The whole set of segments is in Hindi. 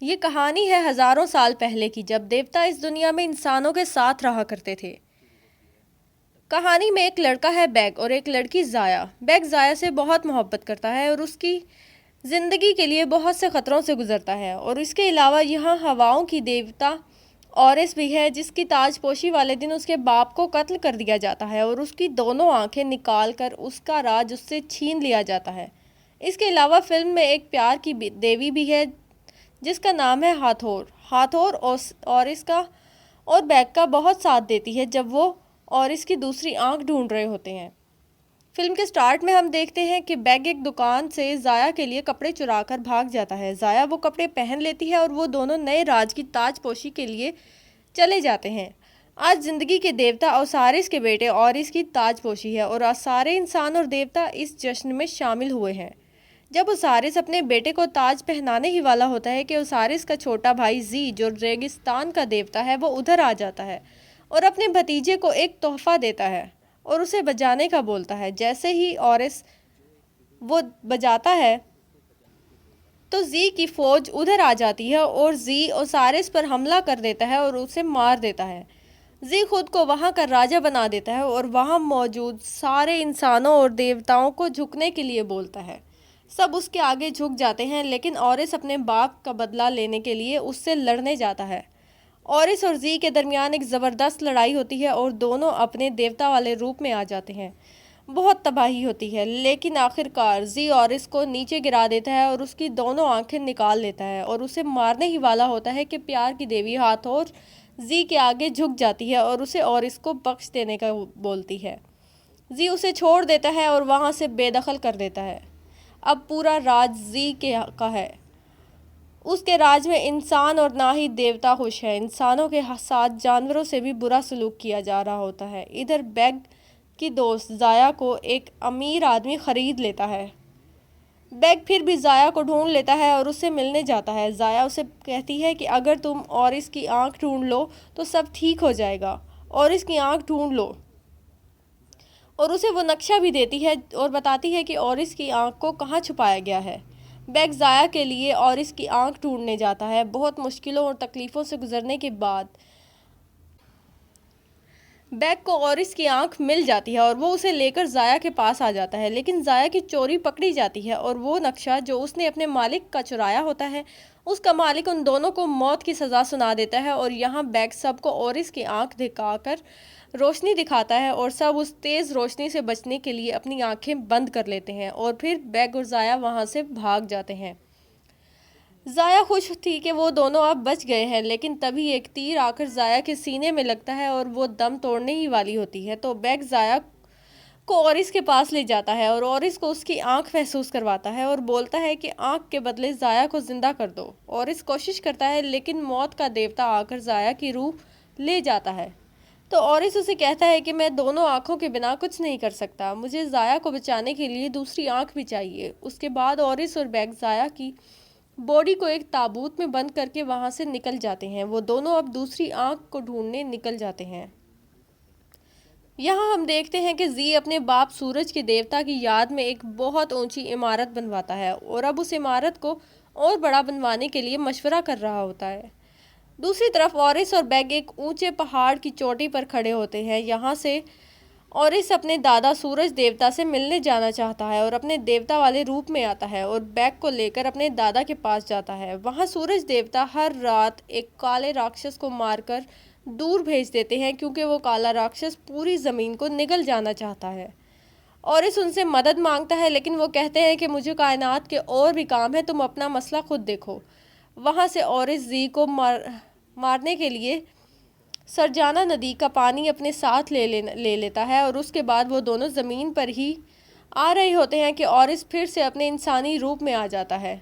ये कहानी है हजारों साल पहले की, जब देवता इस दुनिया में इंसानों के साथ रहा करते थे। कहानी में एक लड़का है बैग और एक लड़की जाया। बैग जाया से बहुत मोहब्बत करता है और उसकी जिंदगी के लिए बहुत से खतरों से गुजरता है। और इसके अलावा यहाँ हवाओं की देवता औरिस भी है, जिसकी ताजपोशी वाले दिन उसके बाप को कत्ल कर दिया जाता है और उसकी दोनों आंखें निकाल कर उसका राज उससे छीन लिया जाता है। इसके अलावा फिल्म में एक प्यार की देवी भी है, जिसका नाम है हाथोर। हाथोर और इसका और बैग का बहुत साथ देती है जब वो और इसकी दूसरी आंख ढूंढ रहे होते हैं। फिल्म के स्टार्ट में हम देखते हैं कि बैग एक दुकान से जाया के लिए कपड़े चुरा कर भाग जाता है। जाया वो कपड़े पहन लेती है और वो दोनों नए राज की ताजपोशी के लिए चले जाते हैं। आज जिंदगी के देवता ओसारिस के बेटे और इसकी ताजपोशी है और आज सारे इंसान और देवता इस जश्न में शामिल हुए हैं। जब ओसारिस अपने बेटे को ताज पहनाने ही वाला होता है कि ओसारिस का छोटा भाई जी, जो रेगिस्तान का देवता है, वो उधर आ जाता है और अपने भतीजे को एक तोहफा देता है और उसे बजाने का बोलता है। जैसे ही ओरिस वो बजाता है तो जी की फौज उधर आ जाती है और जी ओसारिस पर हमला कर देता है और उसे मार देता है। जी खुद को वहां का राजा बना देता है और वहां मौजूद सारे इंसानों और देवताओं को झुकने के लिए बोलता है। सब उसके आगे झुक जाते हैं, लेकिन ओरिस अपने बाप का बदला लेने के लिए उससे लड़ने जाता है। ओरिस और जी के दरमियान एक ज़बरदस्त लड़ाई होती है और दोनों अपने देवता वाले रूप में आ जाते हैं। बहुत तबाही होती है, लेकिन आखिरकार जी ओरिस को नीचे गिरा देता है और उसकी दोनों आंखें निकाल लेता है और उसे मारने ही वाला होता है कि प्यार की देवी हाथोर जी के आगे झुक जाती है और उसे ओरिस को बख्श देने का बोलती है। जी उसे छोड़ देता है और वहाँ से बेदखल कर देता है। अब पूरा राज जी के का है। उसके राज में इंसान और ना ही देवता खुश है। इंसानों के साथ जानवरों से भी बुरा सलूक किया जा रहा होता है। इधर बैग की दोस्त जाया को एक अमीर आदमी खरीद लेता है। बैग फिर भी जाया को ढूंढ लेता है और उससे मिलने जाता है। जाया उसे कहती है कि अगर तुम और इसकी आंख ढूंढ लो तो सब ठीक हो जाएगा, और इसकी आंख ढूंढ लो। और उसे वो नक्शा भी देती है और बताती है कि ऑरिस की आंख को कहाँ छुपाया गया है। बैग जाया के लिए ऑरिस की आंख ढूंढने जाता है। बहुत मुश्किलों और तकलीफ़ों से गुजरने के बाद बैग को ऑरिस की आंख मिल जाती है और वो उसे लेकर जाया के पास आ जाता है, लेकिन जाया की चोरी पकड़ी जाती है और वो नक्शा जो उसने अपने मालिक का चुराया होता है, उसका मालिक उन दोनों को मौत की सज़ा सुना देता है। और यहाँ बैग सबको ऑरिस की आंख दिखाकर रोशनी दिखाता है और सब उस तेज़ रोशनी से बचने के लिए अपनी आंखें बंद कर लेते हैं और फिर बैग और जाया वहाँ से भाग जाते हैं। जाया खुश थी कि वो दोनों अब बच गए हैं, लेकिन तभी एक तीर आकर जाया के सीने में लगता है और वो दम तोड़ने ही वाली होती है। तो बैग जाया को ओरिस के पास ले जाता है और ओरिस को उसकी आंख महसूस करवाता है और बोलता है कि आंख के बदले जाया को जिंदा कर दो। ओरिस कोशिश करता है, लेकिन मौत का देवता आकर जाया की रूह ले जाता है। तो ओरिस उसे कहता है कि मैं दोनों आंखों के बिना कुछ नहीं कर सकता, मुझे जाया को बचाने के लिए दूसरी आंख भी चाहिए। उसके बाद ओरिस और बैग जाया की बॉडी को एक ताबूत में बंद करके वहां से निकल जाते हैं। वो दोनों अब दूसरी आंख को ढूंढने निकल जाते हैं। यहाँ हम देखते हैं कि जी अपने बाप सूरज के देवता की याद में एक बहुत ऊंची इमारत बनवाता है और अब उस इमारत को और बड़ा बनवाने के लिए मशवरा कर रहा होता है। दूसरी तरफ ओरिस और बैग एक ऊंचे पहाड़ की चोटी पर खड़े होते हैं। यहाँ से ओरिस अपने दादा सूरज देवता से मिलने जाना चाहता है और अपने देवता वाले रूप में आता है और बैग को लेकर अपने दादा के पास जाता है। वहाँ सूरज देवता हर रात एक काले राक्षस को मारकर दूर भेज देते हैं, क्योंकि वो काला राक्षस पूरी ज़मीन को निगल जाना चाहता है। ओरिस उनसे मदद मांगता है, लेकिन वो कहते हैं कि मुझे कायनात के और भी काम है, तुम अपना मसला खुद देखो। वहाँ से ओरिस जी को मारने के लिए सरजाना नदी का पानी अपने साथ ले लेता है और उसके बाद वो दोनों ज़मीन पर ही आ रहे होते हैं कि ओरिस फिर से अपने इंसानी रूप में आ जाता है।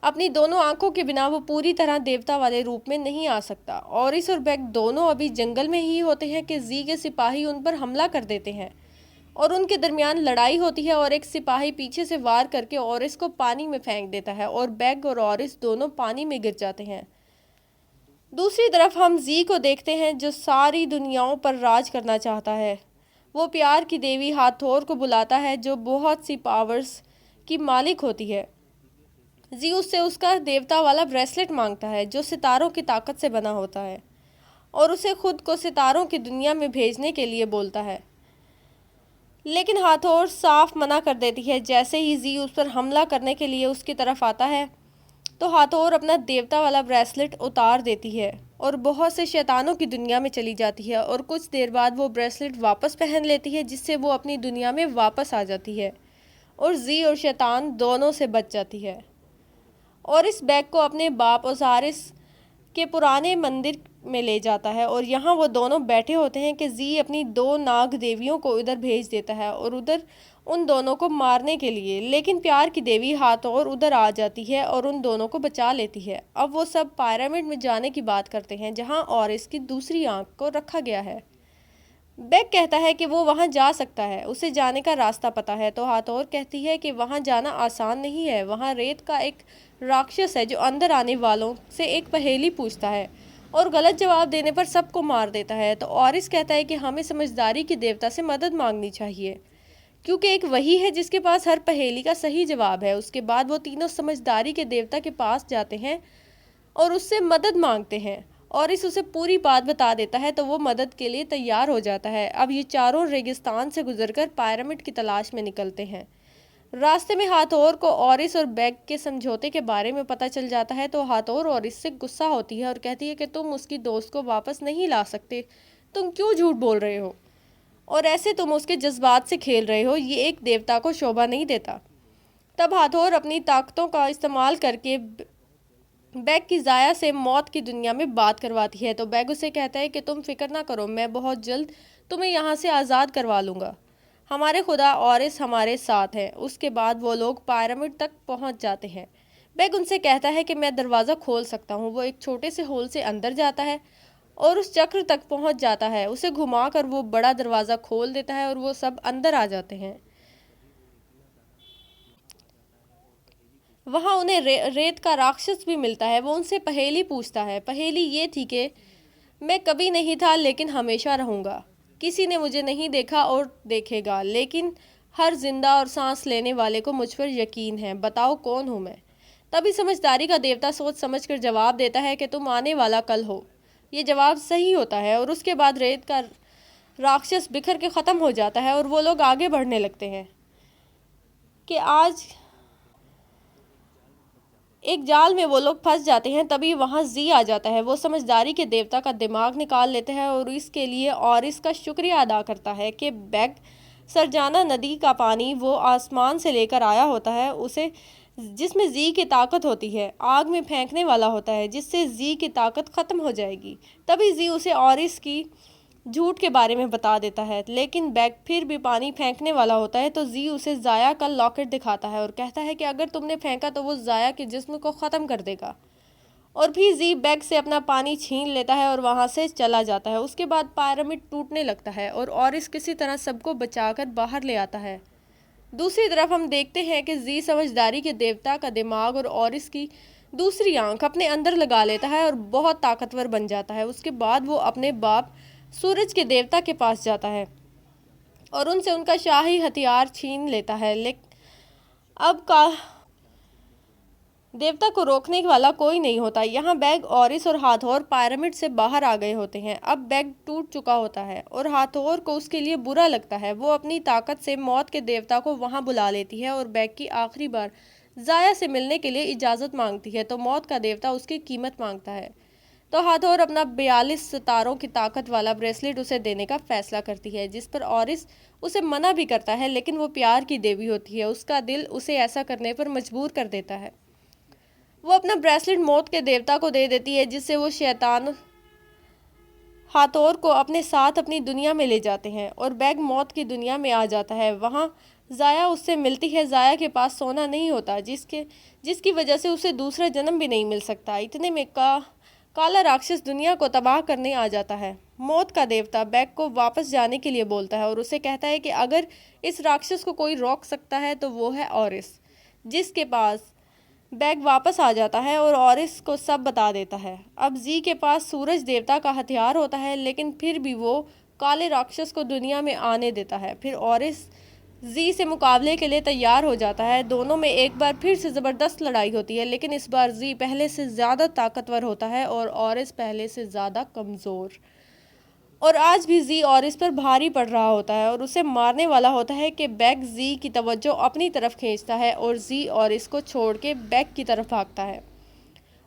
अपनी दोनों आंखों के बिना वो पूरी तरह देवता वाले रूप में नहीं आ सकता। ओरिस और बैग दोनों अभी जंगल में ही होते हैं कि जी के सिपाही उन पर हमला कर देते हैं और उनके दरमियान लड़ाई होती है और एक सिपाही पीछे से वार करके ओरिस को पानी में फेंक देता है और बैग और ओरिस दोनों पानी में गिर जाते हैं। दूसरी तरफ हम जी को देखते हैं, जो सारी दुनियाओं पर राज करना चाहता है। वो प्यार की देवी हाथोर को बुलाता है, जो बहुत सी पावर्स की मालिक होती है। जी उससे उसका देवता वाला ब्रेसलेट मांगता है जो सितारों की ताकत से बना होता है और उसे खुद को सितारों की दुनिया में भेजने के लिए बोलता है। लेकिन हाथोर साफ मना कर देती है। जैसे ही जी उस पर हमला करने के लिए उसकी तरफ आता है तो हाथोर अपना देवता वाला ब्रेसलेट उतार देती है और बहुत से शैतानों की दुनिया में चली जाती है और कुछ देर बाद वो ब्रेसलेट वापस पहन लेती है जिससे वो अपनी दुनिया में वापस आ जाती है और जी और शैतान दोनों से बच जाती है और इस बैग को अपने बाप ओसारिस के पुराने मंदिर में ले जाता है और यहाँ वो दोनों बैठे होते हैं कि जी अपनी दो नाग देवियों को इधर भेज देता है और उधर उन दोनों को मारने के लिए। लेकिन प्यार की देवी हाथोर उधर आ जाती है और उन दोनों को बचा लेती है। अब वो सब पिरामिड में जाने की बात करते हैं जहाँ और इसकी दूसरी आंख को रखा गया है। बेक कहता है कि वो वहाँ जा सकता है, उसे जाने का रास्ता पता है। तो हाथोर कहती है कि वहाँ जाना आसान नहीं है, वहाँ रेत का एक राक्षस है जो अंदर आने वालों से एक पहेली पूछता है और गलत जवाब देने पर सबको मार देता है। तो ऑरिस कहता है कि हमें समझदारी के देवता से मदद मांगनी चाहिए क्योंकि एक वही है जिसके पास हर पहेली का सही जवाब है। उसके बाद वो तीनों समझदारी के देवता के पास जाते हैं और उससे मदद मांगते हैं और इस उसे पूरी बात बता देता है तो वो मदद के लिए तैयार हो जाता है। अब ये चारों रेगिस्तान से गुजरकर पिरामिड की तलाश में निकलते हैं। रास्ते में हाथोर को ऑरिस और बेग के समझौते के बारे में पता चल जाता है तो हाथोर ऑरिस से गुस्सा होती है और कहती है कि तुम उसकी दोस्त को वापस नहीं ला सकते, तुम क्यों झूठ बोल रहे हो और ऐसे तुम उसके जज्बात से खेल रहे हो, ये एक देवता को शोभा नहीं देता। तब हाथोर अपनी ताकतों का इस्तेमाल करके बैग की जाया से मौत की दुनिया में बात करवाती है। तो बैग उसे कहता है कि तुम फिक्र ना करो, मैं बहुत जल्द तुम्हें यहाँ से आज़ाद करवा लूँगा, हमारे खुदा ऑरिस हमारे साथ है। उसके बाद वो लोग पिरामिड तक पहुँच जाते हैं। बैग उनसे कहता है कि मैं दरवाज़ा खोल सकता हूँ। वो एक छोटे से होल से अंदर जाता है और उस चक्र तक पहुँच जाता है, उसे घुमाकर वो बड़ा दरवाज़ा खोल देता है और वो सब अंदर आ जाते हैं। वहाँ उन्हें रेत का राक्षस भी मिलता है। वो उनसे पहेली पूछता है। पहेली ये थी कि मैं कभी नहीं था लेकिन हमेशा रहूँगा, किसी ने मुझे नहीं देखा और देखेगा, लेकिन हर जिंदा और सांस लेने वाले को मुझ पर यकीन है, बताओ कौन हूँ मैं। तभी समझदारी का देवता सोच समझकर जवाब देता है कि तुम आने वाला कल हो। ये जवाब सही होता है और उसके बाद रेत का राक्षस बिखर के ख़त्म हो जाता है और वो लोग आगे बढ़ने लगते हैं कि आज एक जाल में वो लोग फंस जाते हैं। तभी वहाँ जी आ जाता है। वो समझदारी के देवता का दिमाग निकाल लेते हैं और इसके लिए और इसका शुक्रिया अदा करता है कि बैग सरजाना नदी का पानी वो आसमान से लेकर आया होता है, उसे जिसमें जी की ताकत होती है, आग में फेंकने वाला होता है जिससे जी की ताकत ख़त्म हो जाएगी। तभी जी उसे और इसकी झूठ के बारे में बता देता है, लेकिन बैग फिर भी पानी फेंकने वाला होता है। तो जी उसे जाया का लॉकेट दिखाता है और कहता है कि अगर तुमने फेंका तो वो जाया के जिस्म को ख़त्म कर देगा। और फिर जी बैग से अपना पानी छीन लेता है और वहाँ से चला जाता है। उसके बाद पिरामिड टूटने लगता है और इस किसी तरह सबको बचाकर बाहर ले आता है। दूसरी तरफ हम देखते हैं कि जी समझदारी के देवता का दिमाग और इसकी दूसरी आंख अपने अंदर लगा लेता है और बहुत ताकतवर बन जाता है। उसके बाद वो अपने बाप सूरज के देवता के पास जाता है और उनसे उनका शाही हथियार छीन लेता है। लेकिन अब का देवता को रोकने वाला कोई नहीं होता। यहाँ बैग ऑरिस और हाथोर पिरामिड से बाहर आ गए होते हैं। अब बैग टूट चुका होता है और हाथोर को उसके लिए बुरा लगता है। वो अपनी ताकत से मौत के देवता को वहाँ बुला लेती है और बैग की आखिरी बार जाया से मिलने के लिए इजाज़त मांगती है। तो मौत का देवता उसकी कीमत मांगता है। तो हाथोर अपना 42 सितारों की ताकत वाला ब्रेसलेट उसे देने का फैसला करती है, जिस पर ऑरिस उसे मना भी करता है, लेकिन वो प्यार की देवी होती है, उसका दिल उसे ऐसा करने पर मजबूर कर देता है। वो अपना ब्रेसलेट मौत के देवता को दे देती है, जिससे वो शैतान हाथोर को अपने साथ अपनी दुनिया में ले जाते हैं और बैग मौत की दुनिया में आ जाता है। वहाँ जाया उससे मिलती है। जाया के पास सोना नहीं होता, जिसकी वजह से उसे दूसरा जन्म भी नहीं मिल सकता। इतने में काला राक्षस दुनिया को तबाह करने आ जाता है। मौत का देवता बैग को वापस जाने के लिए बोलता है और उसे कहता है कि अगर इस राक्षस को कोई रोक सकता है तो वो है ऑरिस, जिसके पास बैग वापस आ जाता है और ऑरिस को सब बता देता है। अब जी के पास सूरज देवता का हथियार होता है, लेकिन फिर भी वो काले राक्षस को दुनिया में आने देता है। फिर ऑरिस जी से मुकाबले के लिए तैयार हो जाता है। दोनों में एक बार फिर से ज़बरदस्त लड़ाई होती है, लेकिन इस बार जी पहले से ज़्यादा ताकतवर होता है और ऑरिस पहले से ज़्यादा कमज़ोर। और आज भी जी ऑरिस पर भारी पड़ रहा होता है और उसे मारने वाला होता है कि बैग जी की तवज्जो अपनी तरफ खींचता है और जी ऑरिस को छोड़ के बैग की तरफ भागता है।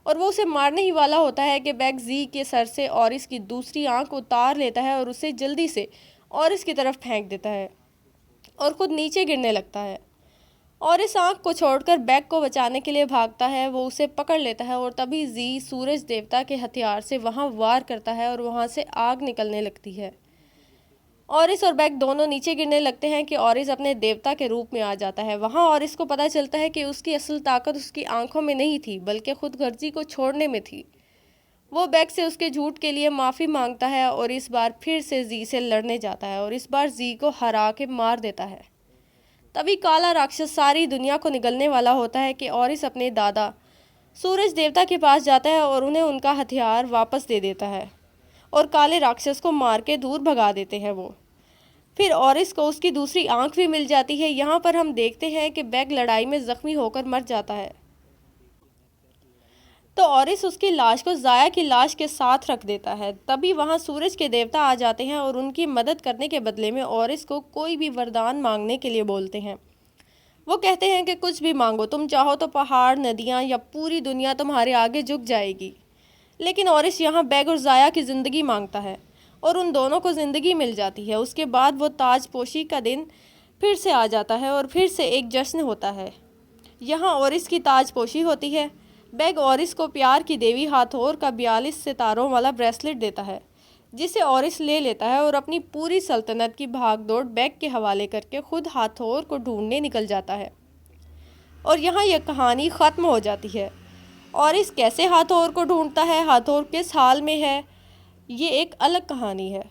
और वो उसे मारने ही वाला होता है कि बैग जी के सर से ऑरिस की दूसरी आंख उतार लेता है और उसे जल्दी से ऑरिस की तरफ फेंक देता है और खुद नीचे गिरने लगता है। और इस आंख को छोड़कर बैग को बचाने के लिए भागता है। वो उसे पकड़ लेता है और तभी जी सूरज देवता के हथियार से वहां वार करता है और वहां से आग निकलने लगती है। ऑरिस और बैग दोनों नीचे गिरने लगते हैं कि ऑरिस अपने देवता के रूप में आ जाता है। वहां ऑरिस को पता चलता है कि उसकी असल ताकत उसकी आंखों में नहीं थी, बल्कि खुद गर्जी को छोड़ने में थी। वो बैग से उसके झूठ के लिए माफ़ी मांगता है और इस बार फिर से जी से लड़ने जाता है और इस बार जी को हरा के मार देता है। तभी काला राक्षस सारी दुनिया को निगलने वाला होता है कि ऑरिस अपने दादा सूरज देवता के पास जाता है और उन्हें उनका हथियार वापस दे देता है और काले राक्षस को मार के दूर भगा देते हैं वो। फिर ऑरिस को उसकी दूसरी आंख भी मिल जाती है। यहाँ पर हम देखते हैं कि बैग लड़ाई में जख्मी होकर मर जाता है, तो ऑरिस उसकी लाश को जाया की लाश के साथ रख देता है। तभी वहाँ सूरज के देवता आ जाते हैं और उनकी मदद करने के बदले में ऑरिस को कोई भी वरदान मांगने के लिए बोलते हैं। वो कहते हैं कि कुछ भी मांगो, तुम चाहो तो पहाड़, नदियाँ या पूरी दुनिया तुम्हारे आगे झुक जाएगी। लेकिन ऑरिस यहाँ बैग और जाया की ज़िंदगी मांगता है और उन दोनों को ज़िंदगी मिल जाती है। उसके बाद वो ताजपोशी का दिन फिर से आ जाता है और फिर से एक जश्न होता है। यहाँ ऑरिस की ताजपोशी होती है। बैग ऑरिस को प्यार की देवी हाथोर का 42 सितारों वाला ब्रेसलेट देता है, जिसे ऑरिस ले लेता है और अपनी पूरी सल्तनत की भागदौड़ बैग के हवाले करके खुद हाथोर को ढूंढने निकल जाता है। और यहाँ यह कहानी ख़त्म हो जाती है। ऑरिस कैसे हाथोर को ढूंढता है, हाथोर किस हाल में है, ये एक अलग कहानी है।